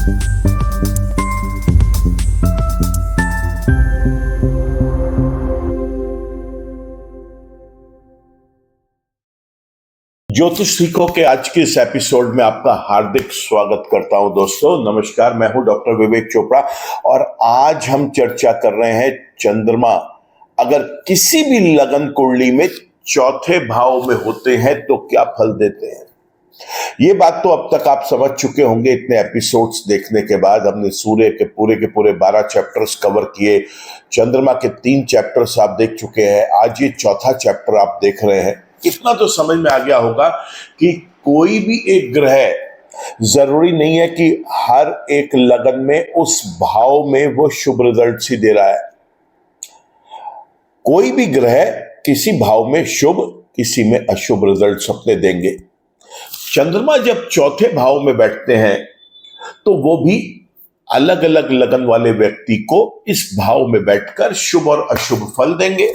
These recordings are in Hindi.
ज्योतिष सीखो के आज के इस एपिसोड में आपका हार्दिक स्वागत करता हूं दोस्तों। नमस्कार, मैं हूं डॉक्टर विवेक चोपड़ा और आज हम चर्चा कर रहे हैं चंद्रमा अगर किसी भी लगन कुंडली में चौथे भाव में होते हैं तो क्या फल देते हैं। ये बात तो अब तक आप समझ चुके होंगे। इतने एपिसोड्स देखने के बाद हमने सूर्य के पूरे 12 चैप्टर्स कवर किए, चंद्रमा के 3 चैप्टर्स आप देख चुके हैं, आज ये चौथा चैप्टर आप देख रहे हैं। इतना तो समझ में आ गया होगा कि कोई भी एक ग्रह जरूरी नहीं है कि हर एक लगन में उस भाव में वो शुभ रिजल्ट ही दे रहा है। कोई भी ग्रह किसी भाव में शुभ, किसी में अशुभ रिजल्ट अपने देंगे। चंद्रमा जब चौथे भाव में बैठते हैं तो वो भी अलग अलग लगन वाले व्यक्ति को इस भाव में बैठकर शुभ और अशुभ फल देंगे।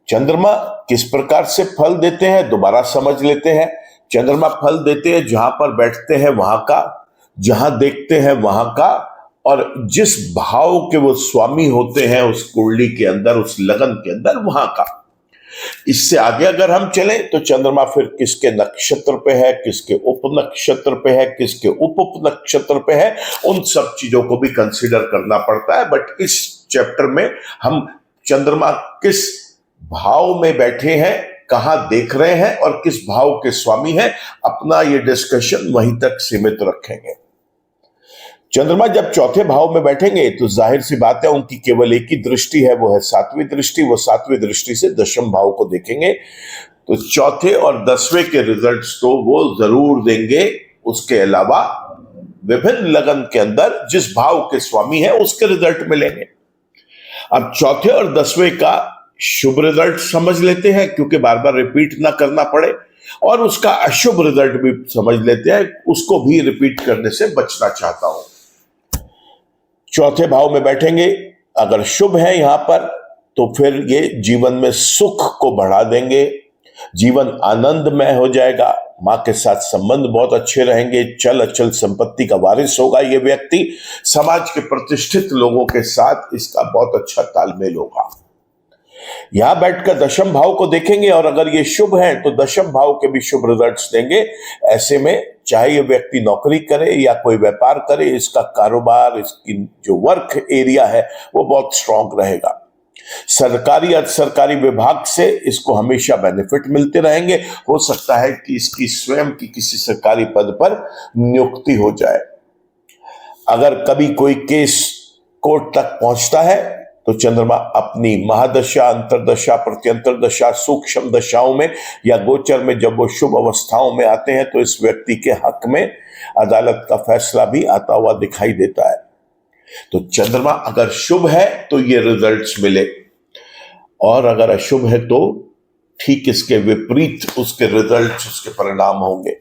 चंद्रमा किस प्रकार से फल देते हैं दोबारा समझ लेते हैं। चंद्रमा फल देते हैं जहां पर बैठते हैं वहां का, जहां देखते हैं वहां का, और जिस भाव के वो स्वामी होते हैं उस कुंडली के अंदर, उस लगन के अंदर, वहां का। इससे आगे अगर हम चलें तो चंद्रमा फिर किसके नक्षत्र पे है, किसके उप नक्षत्र पे है, किसके उप नक्षत्र पे है, उन सब चीजों को भी कंसीडर करना पड़ता है। बट इस चैप्टर में हम चंद्रमा किस भाव में बैठे हैं, कहां देख रहे हैं और किस भाव के स्वामी हैं, अपना ये डिस्कशन वहीं तक सीमित रखेंगे। चंद्रमा जब चौथे भाव में बैठेंगे तो जाहिर सी बात है उनकी केवल एक ही दृष्टि है, वो है 7वीं दृष्टि। वो 7वीं दृष्टि से दशम भाव को देखेंगे तो चौथे और 10वें के रिजल्ट्स तो वो जरूर देंगे। उसके अलावा विभिन्न लगन के अंदर जिस भाव के स्वामी है उसके रिजल्ट मिलेंगे। अब चौथे और 10वें का शुभ रिजल्ट समझ लेते हैं क्योंकि बार बार रिपीट ना करना पड़े, और उसका अशुभ रिजल्ट भी समझ लेते हैं, उसको भी रिपीट करने से बचना चाहता हूं। चौथे भाव में बैठेंगे अगर शुभ है यहां पर तो फिर ये जीवन में सुख को बढ़ा देंगे, जीवन आनंदमय हो जाएगा, मां के साथ संबंध बहुत अच्छे रहेंगे, चल अचल संपत्ति का वारिस होगा ये व्यक्ति, समाज के प्रतिष्ठित लोगों के साथ इसका बहुत अच्छा तालमेल होगा। यहां बैठकर दशम भाव को देखेंगे और अगर ये शुभ है तो दशम भाव के भी शुभ रिजल्ट्स देंगे। ऐसे में चाहे ये व्यक्ति नौकरी करे या कोई व्यापार करे, इसका कारोबार, इसकी जो वर्क एरिया है वो बहुत स्ट्रांग रहेगा। सरकारी अर्ध सरकारी विभाग से इसको हमेशा बेनिफिट मिलते रहेंगे। हो सकता है कि इसकी स्वयं की किसी सरकारी पद पर नियुक्ति हो जाए। अगर कभी कोई केस कोर्ट तक पहुंचता है तो चंद्रमा अपनी महादशा, अंतरदशा, प्रत्यंतर दशा, सूक्ष्म दशाओं में या गोचर में जब वो शुभ अवस्थाओं में आते हैं तो इस व्यक्ति के हक में अदालत का फैसला भी आता हुआ दिखाई देता है। तो चंद्रमा अगर शुभ है तो ये रिजल्ट्स मिले, और अगर अशुभ है तो ठीक इसके विपरीत उसके रिजल्ट्स, उसके परिणाम होंगे।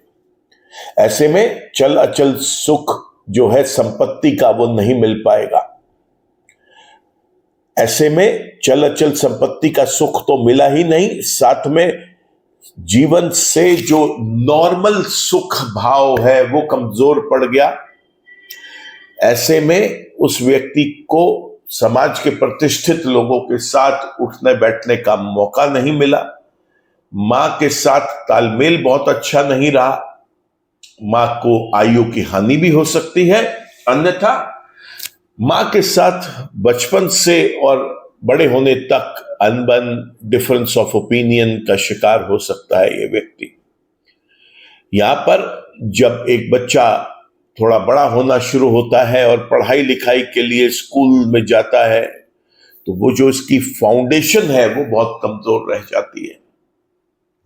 ऐसे में चल अचल सुख जो है संपत्ति का वो नहीं मिल पाएगा। ऐसे में चल अचल संपत्ति का सुख तो मिला ही नहीं, साथ में जीवन से जो नॉर्मल सुख भाव है वो कमजोर पड़ गया। ऐसे में उस व्यक्ति को समाज के प्रतिष्ठित लोगों के साथ उठने बैठने का मौका नहीं मिला, मां के साथ तालमेल बहुत अच्छा नहीं रहा, मां को आयु की हानि भी हो सकती है, अन्यथा मां के साथ बचपन से और बड़े होने तक अनबन, डिफरेंस ऑफ ओपिनियन का शिकार हो सकता है ये व्यक्ति। यहां पर जब एक बच्चा थोड़ा बड़ा होना शुरू होता है और पढ़ाई लिखाई के लिए स्कूल में जाता है तो वो जो इसकी फाउंडेशन है वो बहुत कमजोर रह जाती है।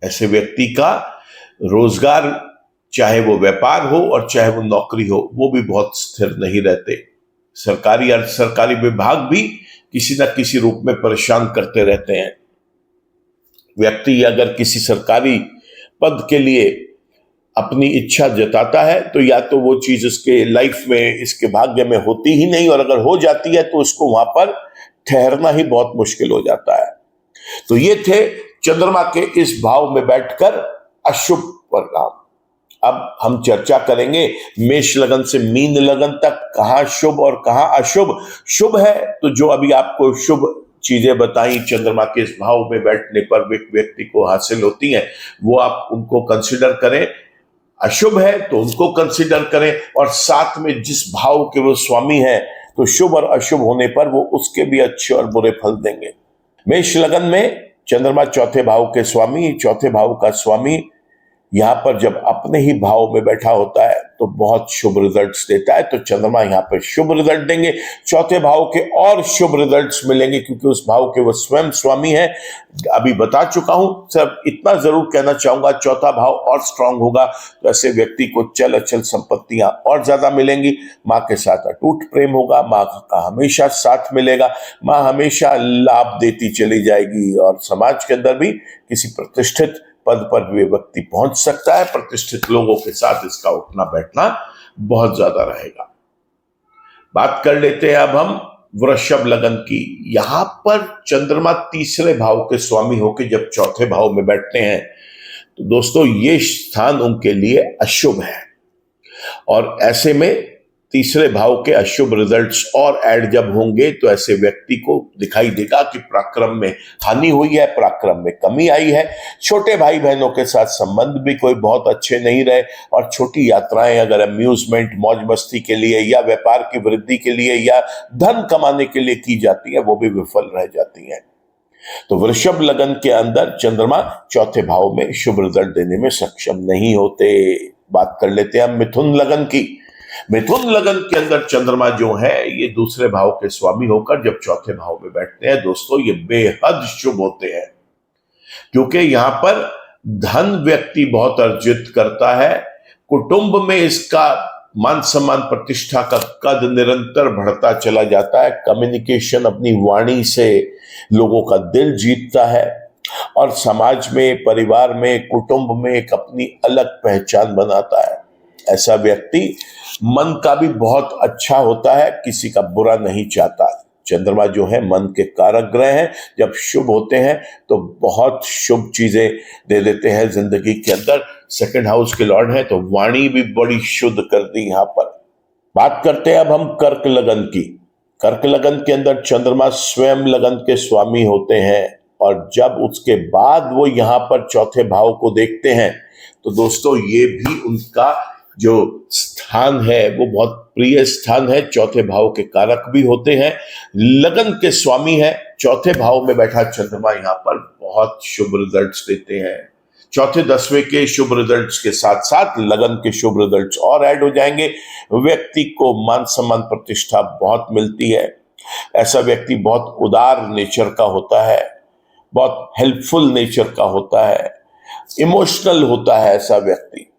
ऐसे व्यक्ति का रोजगार, चाहे वो व्यापार हो और चाहे वो नौकरी हो, वो भी बहुत स्थिर नहीं रहते। सरकारी अर्ध सरकारी विभाग भी किसी न किसी रूप में परेशान करते रहते हैं। व्यक्ति अगर किसी सरकारी पद के लिए अपनी इच्छा जताता है तो या तो वो चीज इसके लाइफ में, इसके भाग्य में होती ही नहीं, और अगर हो जाती है तो उसको वहां पर ठहरना ही बहुत मुश्किल हो जाता है। तो ये थे चंद्रमा के इस भाव में बैठकर अशुभ परिणाम। अब हम चर्चा करेंगे मेष लगन से मीन लगन तक कहाँ शुभ और कहाँ अशुभ। शुभ है तो जो अभी आपको शुभ चीजें बताई चंद्रमा के इस भाव में बैठने पर व्यक्ति को हासिल होती हैं, वो आप उनको कंसिडर करें। अशुभ है तो उनको कंसिडर करें, और साथ में जिस भाव के वो स्वामी है तो शुभ और अशुभ होने पर वो उसके भी अच्छे और बुरे फल देंगे। मेष लगन में चंद्रमा चौथे भाव के स्वामी, चौथे भाव का स्वामी यहां पर जब अपने ही भाव में बैठा होता है तो बहुत शुभ रिजल्ट्स देता है। तो चंद्रमा यहां पर शुभ रिजल्ट देंगे। चौथे भाव के और शुभ रिजल्ट्स मिलेंगे क्योंकि उस भाव के वो स्वयं स्वामी है। अभी बता चुका हूं, सब इतना जरूर कहना चाहूंगा, चौथा भाव और स्ट्रांग होगा तो ऐसे व्यक्ति को चल अचल संपत्तियां और ज्यादा मिलेंगी। माँ के साथ अटूट प्रेम होगा, माँ का हमेशा साथ मिलेगा, माँ हमेशा लाभ देती चली जाएगी, और समाज के अंदर भी किसी प्रतिष्ठित पद पर भी व्यक्ति पहुंच सकता है। प्रतिष्ठित लोगों के साथ इसका उठना बैठना बहुत ज्यादा रहेगा। बात कर लेते हैं अब हम वृषभ लगन की। यहां पर चंद्रमा तीसरे भाव के स्वामी होकर जब चौथे भाव में बैठते हैं तो दोस्तों ये स्थान उनके लिए अशुभ है, और ऐसे में तीसरे भाव के अशुभ रिजल्ट्स और ऐड जब होंगे तो ऐसे व्यक्ति को दिखाई देगा कि पराक्रम में हानि हुई है, पराक्रम में कमी आई है। छोटे भाई बहनों के साथ संबंध भी कोई बहुत अच्छे नहीं रहे, और छोटी यात्राएं अगर अम्यूजमेंट मौज मस्ती के लिए या व्यापार की वृद्धि के लिए या धन कमाने के लिए की जाती है वो भी विफल रह जाती है। तो वृषभ लगन के अंदर चंद्रमा चौथे भाव में शुभ रिजल्ट देने में सक्षम नहीं होते। बात कर लेते हैं मिथुन लगन की। मिथुन लगन के अंदर चंद्रमा जो है ये दूसरे भाव के स्वामी होकर जब चौथे भाव में बैठते हैं दोस्तों ये बेहद शुभ होते हैं, क्योंकि यहां पर धन व्यक्ति बहुत अर्जित करता है। कुटुंब में इसका मान सम्मान प्रतिष्ठा का कद निरंतर बढ़ता चला जाता है। कम्युनिकेशन अपनी वाणी से लोगों का दिल जीतता है, और समाज में, परिवार में, कुटुंब में एक अपनी अलग पहचान बनाता है। ऐसा व्यक्ति मन का भी बहुत अच्छा होता है, किसी का बुरा नहीं चाहता। चंद्रमा जो है मन के कारक ग्रह हैं, जब शुभ होते हैं तो बहुत शुभ चीजें दे देते हैं जिंदगी के अंदर। सेकंड हाउस के लॉर्ड हैं तो वाणी भी बड़ी शुद्ध कर दी। यहां पर बात करते हैं अब हम कर्क लगन की। कर्क लगन के अंदर चंद्रमा स्वयं लगन के स्वामी होते हैं, और जब उसके बाद वो यहां पर चौथे भाव को देखते हैं तो दोस्तों ये भी उनका जो स्थान है वो बहुत प्रिय स्थान है। चौथे भाव के कारक भी होते हैं, लगन के स्वामी है। चौथे भाव में बैठा चंद्रमा यहां पर बहुत शुभ रिजल्ट्स देते हैं। चौथे 10वें के शुभ रिजल्ट्स के साथ साथ लगन के शुभ रिजल्ट्स और ऐड हो जाएंगे। व्यक्ति को मान सम्मान प्रतिष्ठा बहुत मिलती है। ऐसा व्यक्ति बहुत उदार नेचर का होता है, बहुत हेल्पफुल नेचर का होता है, इमोशनल होता है ऐसा व्यक्ति।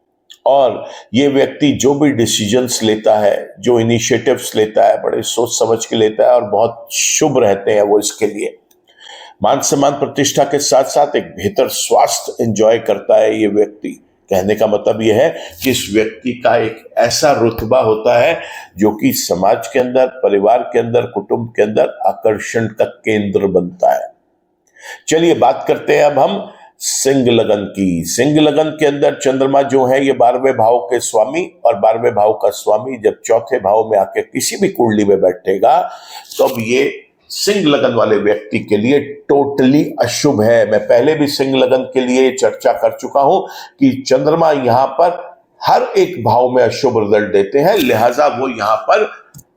और ये व्यक्ति जो भी डिसीजंस लेता है, जो इनिशिएटिव्स लेता है, बड़े सोच समझ के लेता है, और बहुत शुभ रहते हैं वो इसके लिए। मान सम्मान प्रतिष्ठा के साथ साथ एक बेहतर स्वास्थ्य एंजॉय करता है ये व्यक्ति। कहने का मतलब यह है कि इस व्यक्ति का एक ऐसा रुतबा होता है जो कि समाज के अंदर, परिवार के अंदर, कुटुंब के अंदर आकर्षण का केंद्र बनता है। चलिए बात करते हैं अब हम सिंह लगन की। सिंह लगन के अंदर चंद्रमा जो है ये 12वें भाव के स्वामी, और 12वें भाव का स्वामी जब चौथे भाव में आके किसी भी कुंडली में बैठेगा तो अब ये सिंह लगन वाले व्यक्ति के लिए टोटली अशुभ है। मैं पहले भी सिंह लगन के लिए चर्चा कर चुका हूं कि चंद्रमा यहां पर हर एक भाव में अशुभ रिजल्ट देते हैं, लिहाजा वो यहां पर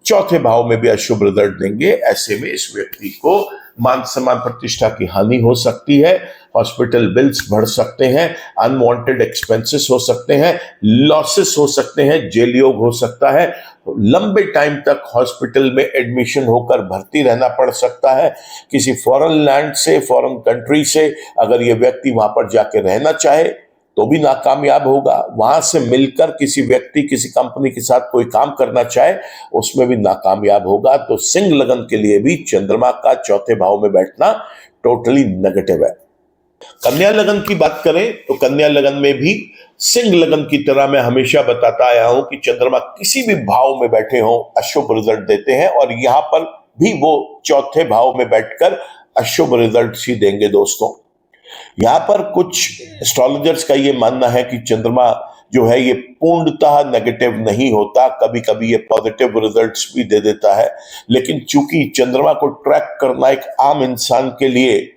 चौथे भाव में भी अशुभ रिजल्ट देंगे। ऐसे में इस व्यक्ति को मान सम्मान प्रतिष्ठा की हानि हो सकती है, हॉस्पिटल बिल्स बढ़ सकते हैं, अनवांटेड एक्सपेंसेस हो सकते हैं, लॉसेस हो सकते हैं, जेल योग हो सकता है, लंबे टाइम तक हॉस्पिटल में एडमिशन होकर भर्ती रहना पड़ सकता है। किसी फॉरेन लैंड से, फॉरेन कंट्री से अगर ये व्यक्ति वहां पर जाके रहना चाहे तो भी नाकामयाब होगा। वहां से मिलकर किसी व्यक्ति, किसी कंपनी के साथ कोई काम करना चाहे उसमें भी नाकामयाब होगा। तो सिंह लगन के लिए भी चंद्रमा का चौथे भाव में बैठना टोटली नेगेटिव है। कन्या लगन की बात करें तो कन्या लगन में भी सिंह लगन की तरह मैं हमेशा बताता आया हूं कि चंद्रमा किसी भी भाव में बैठे हों अशुभ रिजल्ट देते हैं, और यहां पर भी वो चौथे भाव में बैठकर अशुभ रिजल्ट ही देंगे। दोस्तों यहां पर कुछ एस्ट्रोलॉजर्स का ये मानना है कि चंद्रमा जो है ये पूर्णतः नेगेटिव नहीं होता, कभी कभी ये पॉजिटिव रिजल्ट्स भी दे देता है। लेकिन चूंकि चंद्रमा को ट्रैक करना एक आम इंसान के लिए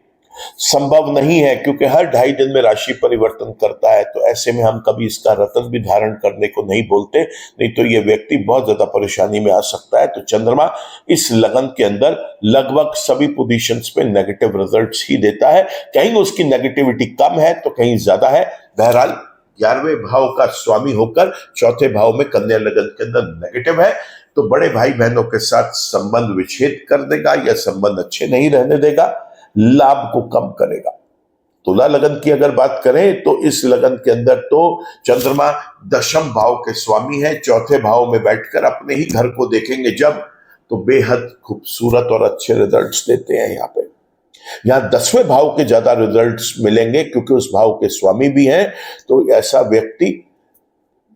संभव नहीं है, क्योंकि हर 2.5 दिन में राशि परिवर्तन करता है, तो ऐसे में हम कभी इसका रत्न भी धारण करने को नहीं बोलते, नहीं तो ये व्यक्ति बहुत ज्यादा परेशानी में आ सकता है। तो चंद्रमा इस लगन के अंदर लगभग सभी पोजीशंस पे नेगेटिव रिजल्ट्स ही देता है, कहीं उसकी नेगेटिविटी कम है तो कहीं ज्यादा है। बहरहाल 11वें भाव का स्वामी होकर चौथे भाव में कन्या लगन के अंदर नेगेटिव है, तो बड़े भाई बहनों के साथ संबंध विच्छेद कर देगा या संबंध अच्छे नहीं रहने देगा, लाभ को कम करेगा। तुला लगन की अगर बात करें तो इस लगन के अंदर तो चंद्रमा 10वें भाव के स्वामी है, चौथे भाव में बैठकर अपने ही घर को देखेंगे जब, तो बेहद खूबसूरत और अच्छे रिजल्ट्स देते हैं। यहाँ 10वें भाव के ज्यादा रिजल्ट्स मिलेंगे क्योंकि उस भाव के स्वामी भी हैं। तो ऐसा व्यक्ति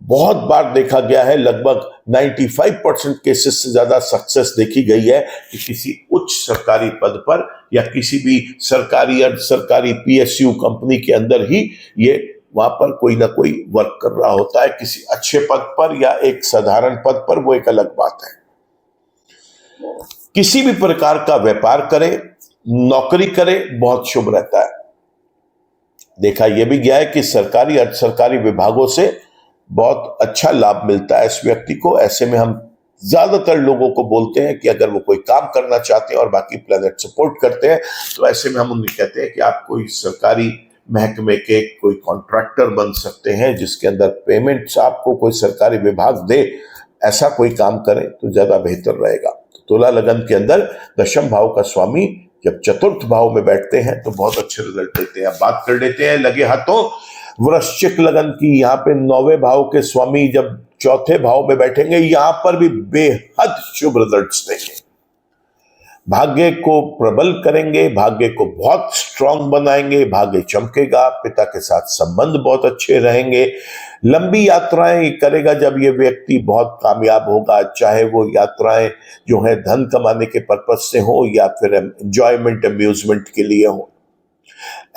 बहुत बार देखा गया है, लगभग 95% केसेस से ज्यादा सक्सेस देखी गई है कि किसी उच्च सरकारी पद पर या किसी भी सरकारी अर्ध सरकारी पीएसयू कंपनी के अंदर ही ये वहां पर कोई ना कोई वर्क कर रहा होता है, किसी अच्छे पद पर या एक साधारण पद पर, वो एक अलग बात है। किसी भी प्रकार का व्यापार करे, नौकरी करे, बहुत शुभ रहता है। देखा यह भी गया है कि सरकारी अर्ध सरकारी विभागों से बहुत अच्छा लाभ मिलता है इस व्यक्ति को। ऐसे में हम ज्यादातर लोगों को बोलते हैं कि अगर वो कोई काम करना चाहते हैं और बाकी प्लैनेट सपोर्ट करते हैं, तो ऐसे में हम उन्हें कहते हैं कि आप कोई सरकारी महकमे के कोई कॉन्ट्रैक्टर बन सकते हैं, जिसके अंदर पेमेंट्स आपको कोई सरकारी विभाग दे, ऐसा कोई काम करें तो ज्यादा बेहतर रहेगा। तुला लगन के अंदर 10वें भाव का स्वामी जब चतुर्थ भाव में बैठते हैं तो बहुत अच्छे रिजल्ट देते हैं। अब बात कर लेते हैं लगे हाथों वृश्चिक लगन की। यहाँ पे 9वें भाव के स्वामी जब चौथे भाव में बैठेंगे, यहां पर भी बेहद शुभ रिजल्ट्स देंगे। भाग्य को प्रबल करेंगे, भाग्य को बहुत स्ट्रांग बनाएंगे, भाग्य चमकेगा, पिता के साथ संबंध बहुत अच्छे रहेंगे। लंबी यात्राएं करेगा जब ये व्यक्ति बहुत कामयाब होगा, चाहे वो यात्राएं जो है धन कमाने के पर्पज से हो या फिर एंजॉयमेंट अम्यूजमेंट के लिए हो।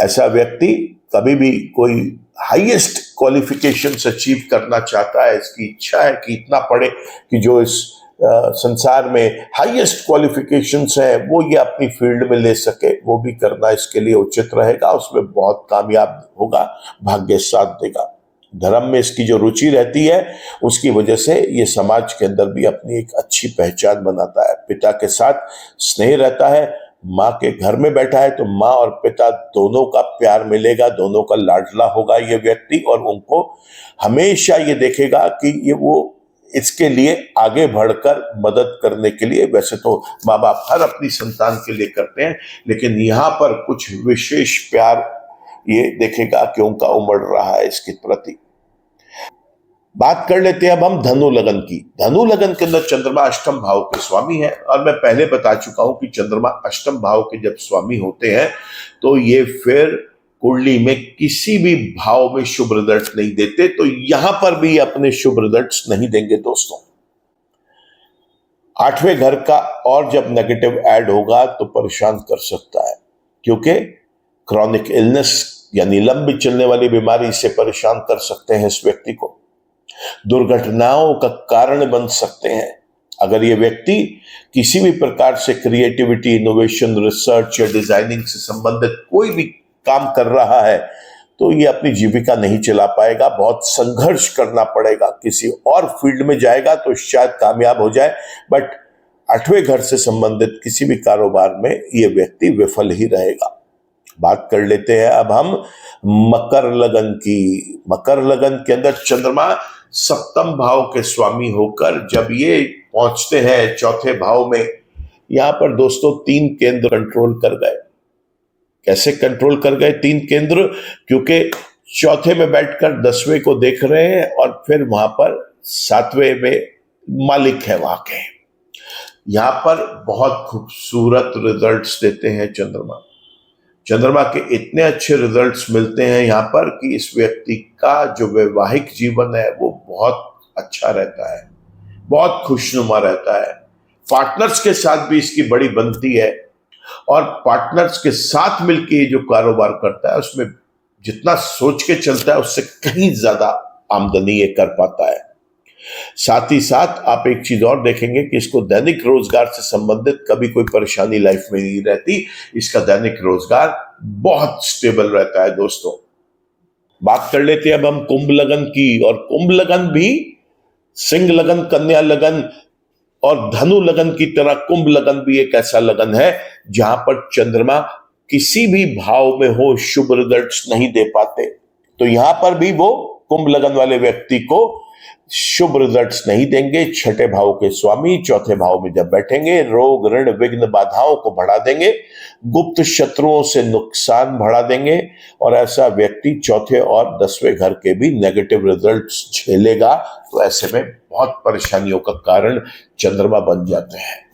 ऐसा व्यक्ति कभी भी कोई हाईएस्ट क्वालिफिकेशंस अचीव करना चाहता है, इसकी इच्छा है कि इतना पढ़े कि जो इस संसार में हाईएस्ट क्वालिफिकेशंस है वो ये अपनी फील्ड में ले सके, वो भी करना इसके लिए उचित रहेगा, उसमें बहुत कामयाब होगा, भाग्य साथ देगा। धर्म में इसकी जो रुचि रहती है उसकी वजह से ये समाज के अंदर भी अपनी एक अच्छी पहचान बनाता है। पिता के साथ स्नेह रहता है, माँ के घर में बैठा है तो माँ और पिता दोनों का प्यार मिलेगा, दोनों का लाडला होगा ये व्यक्ति, और उनको हमेशा ये देखेगा कि ये वो इसके लिए आगे बढ़कर मदद करने के लिए, वैसे तो माँ बाप हर अपनी संतान के लिए करते हैं, लेकिन यहाँ पर कुछ विशेष प्यार ये देखेगा कि उनका उमड़ रहा है इसके प्रति। बात कर लेते हैं अब हम धनु लगन की। धनु लगन के अंदर चंद्रमा 8वें भाव के स्वामी है, और मैं पहले बता चुका हूं कि चंद्रमा 8वें भाव के जब स्वामी होते हैं तो ये फिर कुंडली में किसी भी भाव में शुभ रिजल्ट नहीं देते, तो यहां पर भी अपने शुभ रिजल्ट्स नहीं देंगे दोस्तों। 8वें घर का और जब नेगेटिव ऐड होगा तो परेशान कर सकता है, क्योंकि क्रॉनिक इलनेस यानी लंबी चलने वाली बीमारी से परेशान कर सकते हैं इस व्यक्ति को, दुर्घटनाओं का कारण बन सकते हैं। अगर ये व्यक्ति किसी भी प्रकार से क्रिएटिविटी, इनोवेशन, रिसर्च या डिजाइनिंग से संबंधित कोई भी काम कर रहा है तो ये अपनी जीविका नहीं चला पाएगा, बहुत संघर्ष करना पड़ेगा। किसी और फील्ड में जाएगा तो शायद कामयाब हो जाए, बट 8वें घर से संबंधित किसी भी कारोबार में ये व्यक्ति विफल ही रहेगा। बात कर लेते हैं अब हम मकर लगन की। मकर लगन के अंदर चंद्रमा 7वें भाव के स्वामी होकर जब ये पहुंचते हैं चौथे भाव में, यहां पर दोस्तों 3 केंद्र कंट्रोल कर गए। कैसे कंट्रोल कर गए 3 केंद्र? क्योंकि चौथे में बैठकर 10वें को देख रहे हैं और फिर वहां पर 7वें में मालिक है वहां के। यहां पर बहुत खूबसूरत रिजल्ट्स देते हैं चंद्रमा। चंद्रमा के इतने अच्छे रिजल्ट्स मिलते हैं यहाँ पर कि इस व्यक्ति का जो वैवाहिक जीवन है वो बहुत अच्छा रहता है, बहुत खुशनुमा रहता है। पार्टनर्स के साथ भी इसकी बड़ी बनती है, और पार्टनर्स के साथ मिलकर ये जो कारोबार करता है उसमें जितना सोच के चलता है उससे कहीं ज्यादा आमदनी ये कर पाता है। साथ ही साथ आप एक चीज और देखेंगे कि इसको दैनिक रोजगार से संबंधित कभी कोई परेशानी लाइफ में नहीं रहती। इसका दैनिक रोजगार बहुत स्टेबल रहता है दोस्तों। बात कर लेते हैं अब हम कुंभ लगन की। और कुंभ लगन भी सिंह लगन, कन्या लगन और धनु लगन की तरह कुंभ लगन भी एक ऐसा लगन है जहां पर चंद्रमा किसी भी भाव में हो शुभ रिजल्ट्स नहीं दे पाते। तो यहां पर भी वो कुंभ लगन वाले व्यक्ति को शुभ रिजल्ट्स नहीं देंगे। छठे भाव के स्वामी चौथे भाव में जब बैठेंगे रोग ऋण विघ्न बाधाओं को बढ़ा देंगे, गुप्त शत्रुओं से नुकसान बढ़ा देंगे और ऐसा व्यक्ति चौथे और 10वें घर के भी नेगेटिव रिजल्ट्स झेलेगा। तो ऐसे में बहुत परेशानियों का कारण चंद्रमा बन जाते हैं।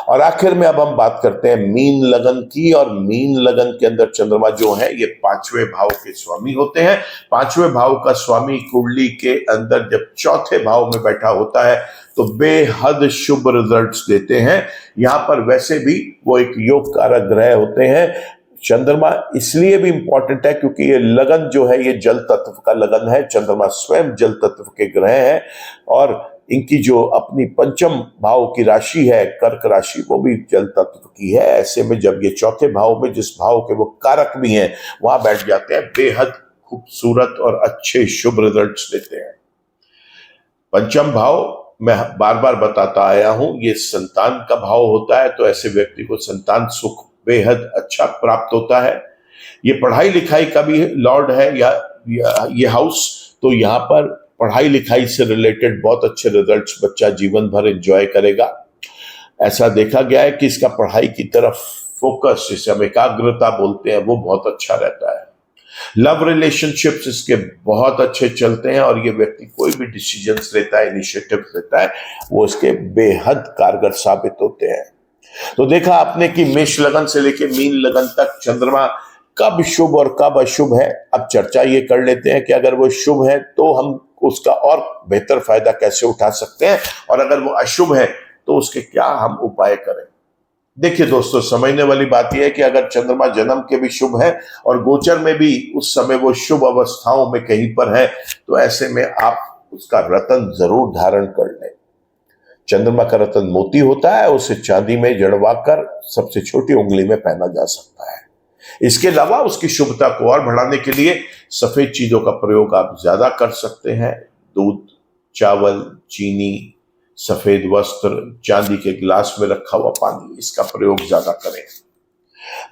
और आखिर में अब हम बात करते हैं मीन लगन की। और मीन लगन के अंदर चंद्रमा जो है ये 5वें भाव के स्वामी होते हैं। 5वें भाव का स्वामी कुंडली के अंदर जब चौथे भाव में बैठा होता है तो बेहद शुभ रिजल्ट्स देते हैं। यहां पर वैसे भी वो एक योग कारक ग्रह होते हैं। चंद्रमा इसलिए भी इंपॉर्टेंट है क्योंकि ये लगन जो है ये जल तत्व का लगन है। चंद्रमा स्वयं जल तत्व के ग्रह है और इनकी जो अपनी पंचम भाव की राशि है कर्क राशि वो भी जल तत्व की है। ऐसे में जब ये चौथे भाव में जिस भाव के वो कारक भी हैं वहां बैठ जाते हैं, बेहद खूबसूरत और अच्छे शुभ रिजल्ट्स देते हैं। पंचम भाव मैं बार बार बताता आया हूं ये संतान का भाव होता है। तो ऐसे व्यक्ति को संतान सुख बेहद अच्छा प्राप्त होता है। ये पढ़ाई लिखाई का भी लॉर्ड है या ये हाउस। तो यहाँ पर पढ़ाई लिखाई से रिलेटेड बहुत अच्छे रिजल्ट्स बच्चा जीवन भर एंजॉय करेगा। ऐसा देखा गया है कि इसका पढ़ाई की तरफ फोकस, जिसे हम एकाग्रता बोलते हैं, वो बहुत अच्छा रहता है। लव रिलेशनशिप्स इसके बहुत अच्छे चलते हैं और ये व्यक्ति कोई भी डिसीजंस लेता है, इनिशिएटिव लेता है, वो इसके बेहद कारगर साबित होते हैं। तो देखा आपने कि मेष लगन से लेकर मीन लगन तक चंद्रमा कब शुभ और कब अशुभ है। अब चर्चा ये कर लेते हैं कि अगर वो शुभ है तो हम उसका और बेहतर फायदा कैसे उठा सकते हैं और अगर वो अशुभ है तो उसके क्या हम उपाय करें। देखिए दोस्तों, समझने वाली बात यह है कि अगर चंद्रमा जन्म के भी शुभ है और गोचर में भी उस समय वो शुभ अवस्थाओं में कहीं पर है तो ऐसे में आप उसका रत्न जरूर धारण कर लें। चंद्रमा का रत्न मोती होता है, उसे चांदी में जड़वाकर सबसे छोटी उंगली में पहना जा सकता है। इसके अलावा उसकी शुभता को और बढ़ाने के लिए सफेद चीजों का प्रयोग आप ज्यादा कर सकते हैं। दूध, चावल, चीनी, सफेद वस्त्र, चांदी के गिलास में रखा हुआ पानी, इसका प्रयोग ज्यादा करें।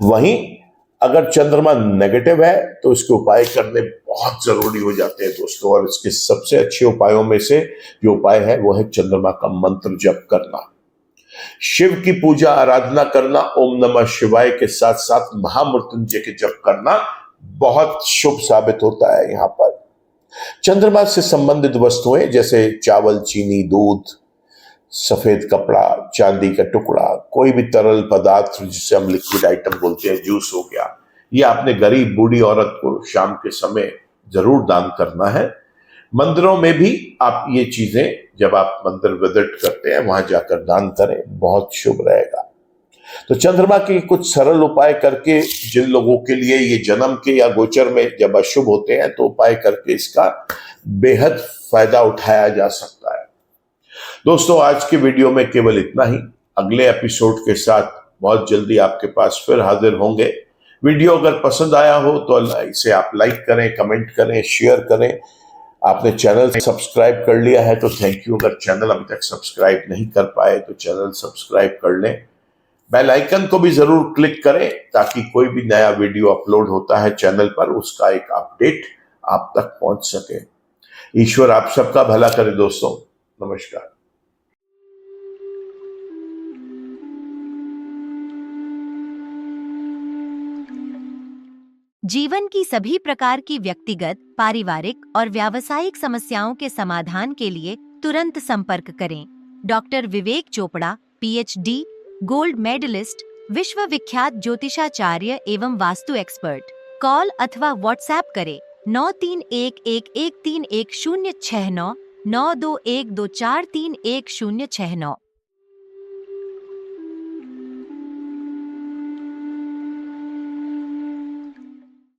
वहीं अगर चंद्रमा नेगेटिव है तो इसके उपाय करने बहुत जरूरी हो जाते हैं दोस्तों। और इसके सबसे अच्छे उपायों में से जो उपाय है वो है चंद्रमा का मंत्र जप करना, शिव की पूजा आराधना करना, ओम नमः शिवाय के साथ साथ महामृत्युंजय के जप करना बहुत शुभ साबित होता है। यहां पर चंद्रमा से संबंधित वस्तुएं जैसे चावल, चीनी, दूध, सफेद कपड़ा, चांदी का टुकड़ा, कोई भी तरल पदार्थ जिसे हम लिक्विड आइटम बोलते हैं, जूस हो गया, ये आपने गरीब बूढ़ी औरत को शाम के समय जरूर दान करना है। मंदिरों में भी आप ये चीजें जब आप मंदिर विजिट करते हैं वहां जाकर दान करें, बहुत शुभ रहेगा। तो चंद्रमा के कुछ सरल उपाय करके जिन लोगों के लिए ये जन्म के या गोचर में जब अशुभ होते हैं तो उपाय करके इसका बेहद फायदा उठाया जा सकता है। दोस्तों, आज के वीडियो में केवल इतना ही। अगले एपिसोड के साथ बहुत जल्दी आपके पास फिर हाजिर होंगे। वीडियो अगर पसंद आया हो तो इसे आप लाइक करें, कमेंट करें, शेयर करें। आपने चैनल सब्सक्राइब कर लिया है तो थैंक यू। अगर चैनल अभी तक सब्सक्राइब नहीं कर पाए तो चैनल सब्सक्राइब कर लें। बेल आइकन को भी जरूर क्लिक करें ताकि कोई भी नया वीडियो अपलोड होता है चैनल पर उसका एक अपडेट आप तक पहुंच सके। ईश्वर आप सबका भला करे दोस्तों। नमस्कार। जीवन की सभी प्रकार की व्यक्तिगत, पारिवारिक और व्यावसायिक समस्याओं के समाधान के लिए तुरंत संपर्क करें। डॉक्टर विवेक चोपड़ा, पीएचडी, गोल्ड मेडलिस्ट, विश्व विख्यात ज्योतिषाचार्य एवं वास्तु एक्सपर्ट। कॉल अथवा व्हाट्सएप करें 9311131069 921243169।